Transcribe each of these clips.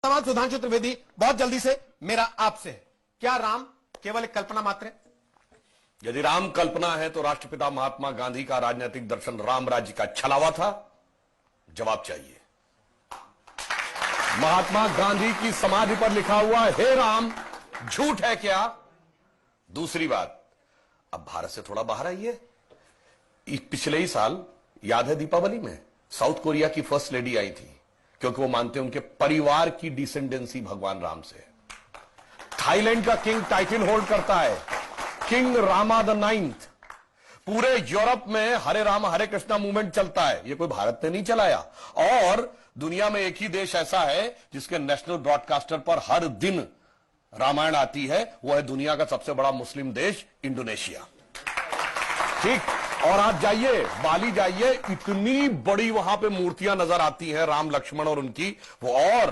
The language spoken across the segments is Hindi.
सवाल सुधांशु त्रिवेदी, बहुत जल्दी से मेरा आपसे है, क्या राम केवल एक कल्पना मात्र है? यदि राम कल्पना है तो राष्ट्रपिता महात्मा गांधी का राजनीतिक दर्शन राम राज्य का छलावा था? जवाब चाहिए। महात्मा गांधी की समाधि पर लिखा हुआ हे राम झूठ है क्या? दूसरी बात, अब भारत से थोड़ा बाहर आइए। पिछले ही साल याद है दीपावली में साउथ कोरिया की फर्स्ट लेडी आई थी, क्योंकि वो मानते हैं उनके परिवार की डिसेंडेंसी भगवान राम से। थाईलैंड का किंग टाइटल होल्ड करता है किंग रामा द 9th। पूरे यूरोप में हरे राम हरे कृष्णा मूवमेंट चलता है, ये कोई भारत ने नहीं चलाया। और दुनिया में एक ही देश ऐसा है जिसके नेशनल ब्रॉडकास्टर पर हर दिन रामायण आती है, वो है दुनिया का सबसे बड़ा मुस्लिम देश इंडोनेशिया। ठीक, और आप जाइए बाली जाइए, इतनी बड़ी वहां पे मूर्तियां नजर आती हैं राम लक्ष्मण और उनकी वो। और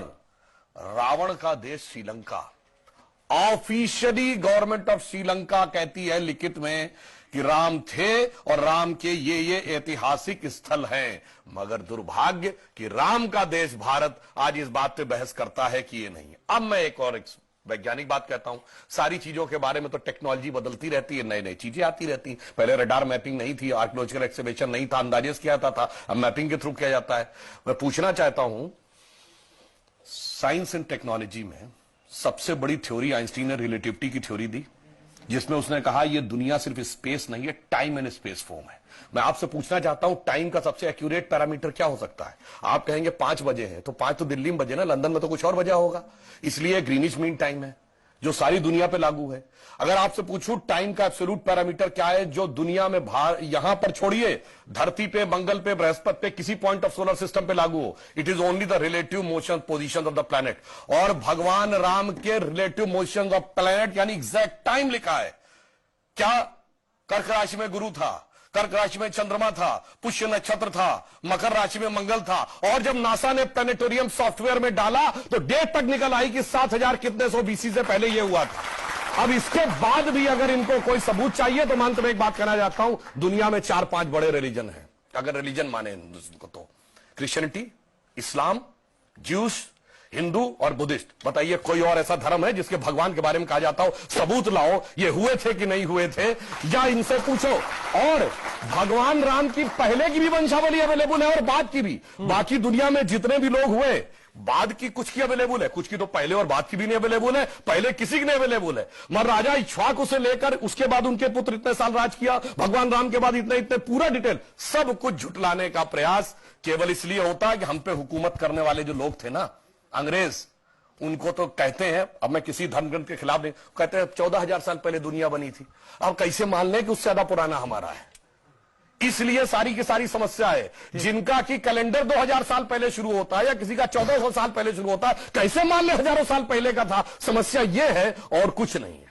रावण का देश Sri Lanka, officially government of Sri Lanka कहती है लिखित में कि राम थे और राम के ये ऐतिहासिक स्थल हैं, मगर दुर्भाग्य कि राम का देश भारत आज इस बात पे बहस करता है कि ये नहीं है। अब मैं एक वैज्ञानिक बात कहता हूं, सारी चीजों के बारे में तो टेक्नोलॉजी बदलती रहती है, नई नई चीजें आती रहती हैं। पहले रडार मैपिंग नहीं थी, आर्कियोलॉजिकल एक्सकवेशन नहीं था, अंदाजेस किया जाता था, अब मैपिंग के थ्रू किया जाता है। मैं पूछना चाहता हूं, साइंस एंड टेक्नोलॉजी में सबसे बड़ी थ्योरी आइंस्टीन ने रिलेटिविटी की थ्योरी दी, जिसमें उसने कहा यह दुनिया सिर्फ स्पेस नहीं है, टाइम एंड स्पेस फॉर्म है। मैं आपसे पूछना चाहता हूं, टाइम का सबसे एक्यूरेट पैरामीटर क्या हो सकता है? आप कहेंगे 5 बजे हैं, तो 5 तो दिल्ली में बजे ना, लंदन में तो कुछ और बजा होगा, इसलिए ग्रीनिच मीन टाइम है जो सारी दुनिया पे लागू है। अगर आपसे पूछूं टाइम का एब्सोल्यूट पैरामीटर क्या है जो दुनिया में यहां पर छोड़िए, धरती पे, मंगल पे, बृहस्पति पे, किसी पॉइंट ऑफ सोलर सिस्टम पे लागू हो, it is only the relative motion position of the planet. और भगवान राम के रिलेटिव मोशन ऑफ प्लैनेट यानी एग्जैक्ट टाइम लिखा है। क्या कर्क राशि में गुरु था, कर्क राशि में चंद्रमा था, पुष्य नक्षत्र था, मकर राशि में मंगल था, और जब नासा ने प्लैनेटोरियम सॉफ्टवेयर में डाला तो डेट तक निकल आई कि 7000 कितने सौ बीसी से पहले यह हुआ था। अब इसके बाद भी अगर इनको कोई सबूत चाहिए तो मैं एक बात कहना चाहता हूं, दुनिया में 4-5 बड़े रिलीजन हैं, अगर रिलीजन माने को तो क्रिश्चियनिटी, इस्लाम, ज्यूस, हिंदू और बुद्धिस्ट। बताइए कोई और ऐसा धर्म है जिसके भगवान के बारे में कहा जाता हो सबूत लाओ ये हुए थे कि नहीं हुए थे, या इनसे पूछो। और भगवान राम की पहले की भी वंशावली अवेलेबल है और बाद की भी। बाकी दुनिया में जितने भी लोग हुए, बाद की कुछ की अवेलेबल है, कुछ की तो पहले और बाद की भी नहीं अवेलेबल है, पहले किसी की नहीं अवेलेबल है। मगर राजा इक्ष्वाकु से लेकर उसके बाद उनके पुत्र इतने साल राज किया, भगवान राम के बाद इतने पूरा डिटेल सब कुछ झुटलाने का प्रयास केवल इसलिए होता है कि हम पे हुकूमत करने वाले जो लोग थे ना अंग्रेज, उनको तो कहते हैं, अब मैं किसी धर्म ग्रंथ के खिलाफ नहीं, कहते हैं 14,000 साल पहले दुनिया बनी थी। अब कैसे मान लें कि उससे ज्यादा पुराना हमारा है? इसलिए सारी की सारी समस्या है। जिनका कि कैलेंडर 2000 साल पहले शुरू होता है या किसी का 1400 साल पहले शुरू होता है, कैसे मान ले हजारों साल पहले का था? समस्या यह है और कुछ नहीं है।